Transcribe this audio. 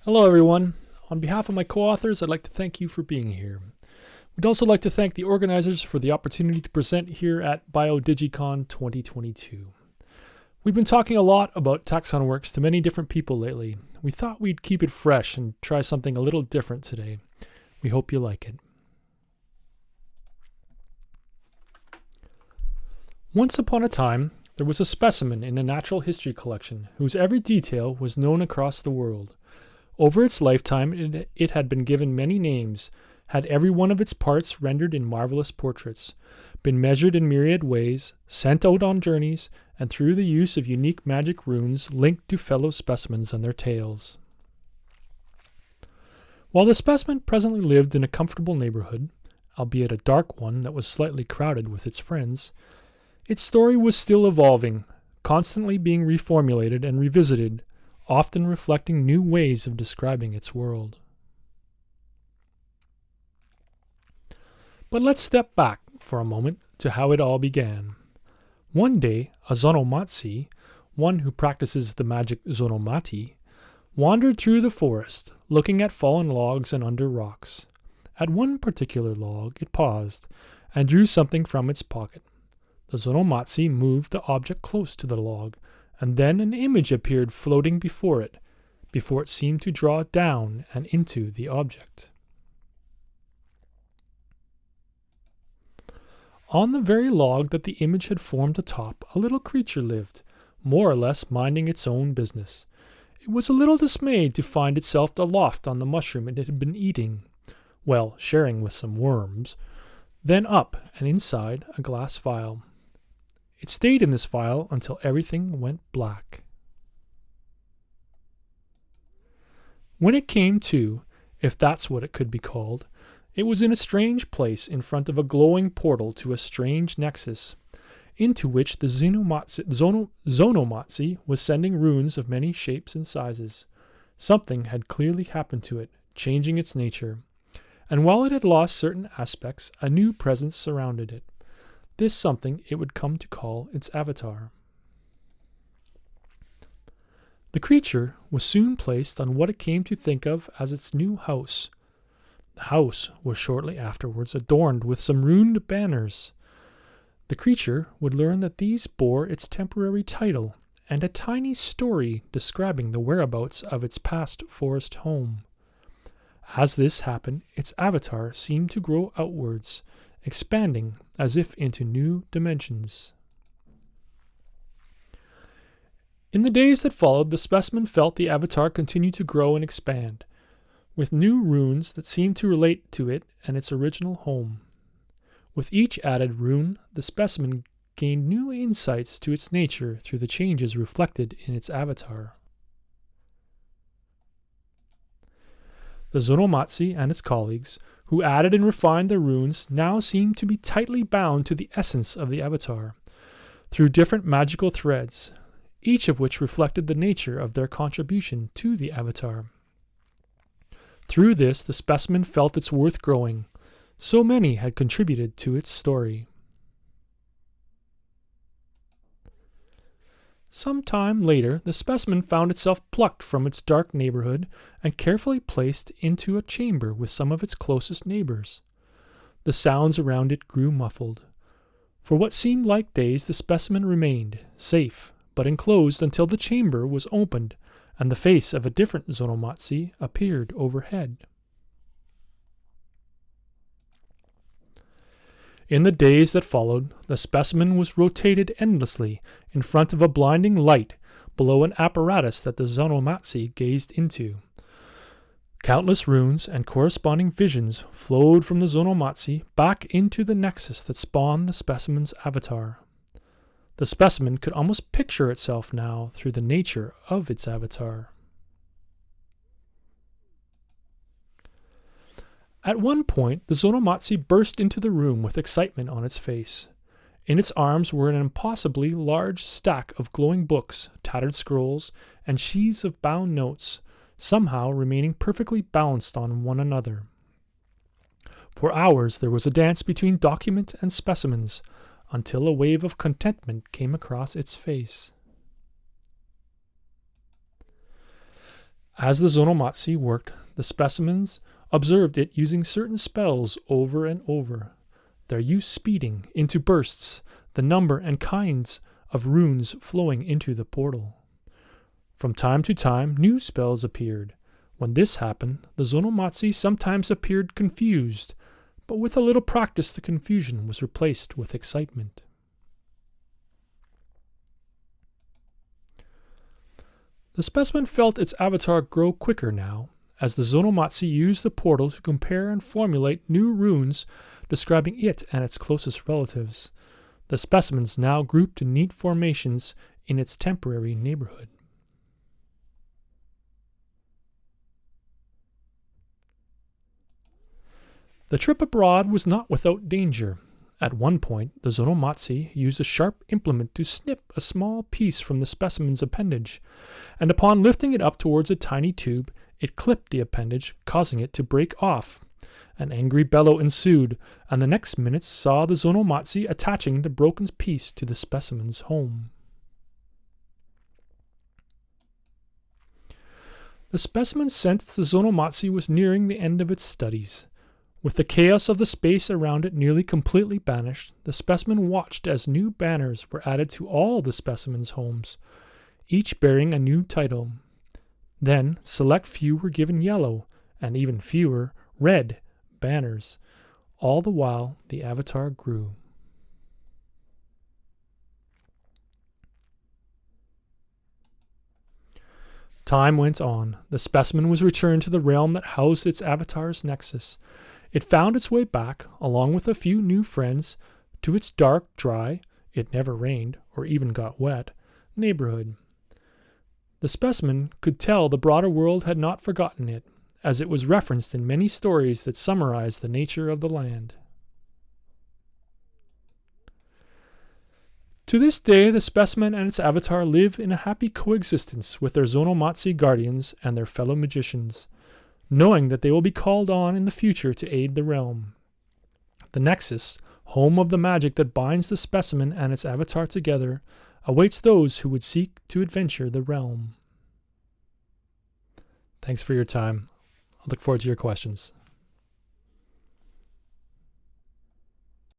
Hello, everyone. On behalf of my co-authors, I'd like to thank you for being here. We'd also like to thank the organizers for the opportunity to present here at BioDigiCon 2022. We've been talking a lot about TaxonWorks to many different people lately. We thought we'd keep it fresh and try something a little different today. We hope you like it. Once upon a time, there was a specimen in a natural history collection whose every detail was known across the world. Over its lifetime, it had been given many names, had every one of its parts rendered in marvelous portraits, been measured in myriad ways, sent out on journeys, and through the use of unique magic runes linked to fellow specimens and their tales. While the specimen presently lived in a comfortable neighborhood, albeit a dark one that was slightly crowded with its friends, its story was still evolving, constantly being reformulated and revisited, often reflecting new ways of describing its world. But let's step back for a moment to how it all began. One day, a xonomattsi, one who practices the magic xonomaty, wandered through the forest, looking at fallen logs and under rocks. At one particular log, it paused and drew something from its pocket. The xonomattsi moved the object close to the log, and then an image appeared floating before it seemed to draw down and into the object. On the very log that the image had formed atop, a little creature lived, more or less minding its own business. It was a little dismayed to find itself aloft on the mushroom it had been eating, well, sharing with some worms, then up and inside a glass vial. It stayed in this vial until everything went black. When it came to, if that's what it could be called, it was in a strange place in front of a glowing portal to a strange nexus, into which the xonomattsi was sending runes of many shapes and sizes. Something had clearly happened to it, changing its nature, and while it had lost certain aspects, a new presence surrounded it. This something it would come to call its avatar. The creature was soon placed on what it came to think of as its new house. The house was shortly afterwards adorned with some runed banners. The creature would learn that these bore its temporary title and a tiny story describing the whereabouts of its past forest home. As this happened, its avatar seemed to grow outwards, expanding as if into new dimensions. In the days that followed, the specimen felt the avatar continue to grow and expand, with new runes that seemed to relate to it and its original home. With each added rune, the specimen gained new insights to its nature through the changes reflected in its avatar. The xonomattsi and its colleagues, who added and refined the runes, now seemed to be tightly bound to the essence of the avatar, through different magical threads, each of which reflected the nature of their contribution to the avatar. Through this, the specimen felt its worth growing. So many had contributed to its story. Some time later, the specimen found itself plucked from its dark neighborhood and carefully placed into a chamber with some of its closest neighbors. The sounds around it grew muffled. For what seemed like days, the specimen remained, safe, but enclosed until the chamber was opened and the face of a different xonomattsi appeared overhead. In the days that followed, the specimen was rotated endlessly in front of a blinding light below an apparatus that the xonomattsi gazed into. Countless runes and corresponding visions flowed from the xonomattsi back into the nexus that spawned the specimen's avatar. The specimen could almost picture itself now through the nature of its avatar. At one point, the xonomattsi burst into the room with excitement on its face. In its arms were an impossibly large stack of glowing books, tattered scrolls, and sheaves of bound notes, somehow remaining perfectly balanced on one another. For hours there was a dance between document and specimens, until a wave of contentment came across its face. As the xonomattsi worked, the specimens observed it using certain spells over and over, their use speeding into bursts the number and kinds of runes flowing into the portal. From time to time, new spells appeared. When this happened, the xonomattsi sometimes appeared confused, but with a little practice the confusion was replaced with excitement. The specimen felt its avatar grow quicker now, as the xonomattsi used the portal to compare and formulate new runes describing it and its closest relatives. The specimens now grouped in neat formations in its temporary neighborhood. The trip abroad was not without danger. At one point, the xonomattsi used a sharp implement to snip a small piece from the specimen's appendage, and upon lifting it up towards a tiny tube, it clipped the appendage, causing it to break off. An angry bellow ensued, and the next minute saw the xonomattsi attaching the broken piece to the specimen's home. The specimen sensed the xonomattsi was nearing the end of its studies. With the chaos of the space around it nearly completely banished, the specimen watched as new banners were added to all the specimens' homes, each bearing a new title. Then, select few were given yellow, and even fewer red banners. All the while, the avatar grew. Time went on. The specimen was returned to the realm that housed its avatar's nexus. It found its way back, along with a few new friends, to its dark, dry, it never rained or even got wet, neighborhood. The specimen could tell the broader world had not forgotten it, as it was referenced in many stories that summarize the nature of the land. To this day, the specimen and its avatar live in a happy coexistence with their xonomattsi guardians and their fellow magicians, knowing that they will be called on in the future to aid the realm. The Nexus, home of the magic that binds the specimen and its avatar together, awaits those who would seek to adventure the realm. Thanks for your time. I look forward to your questions.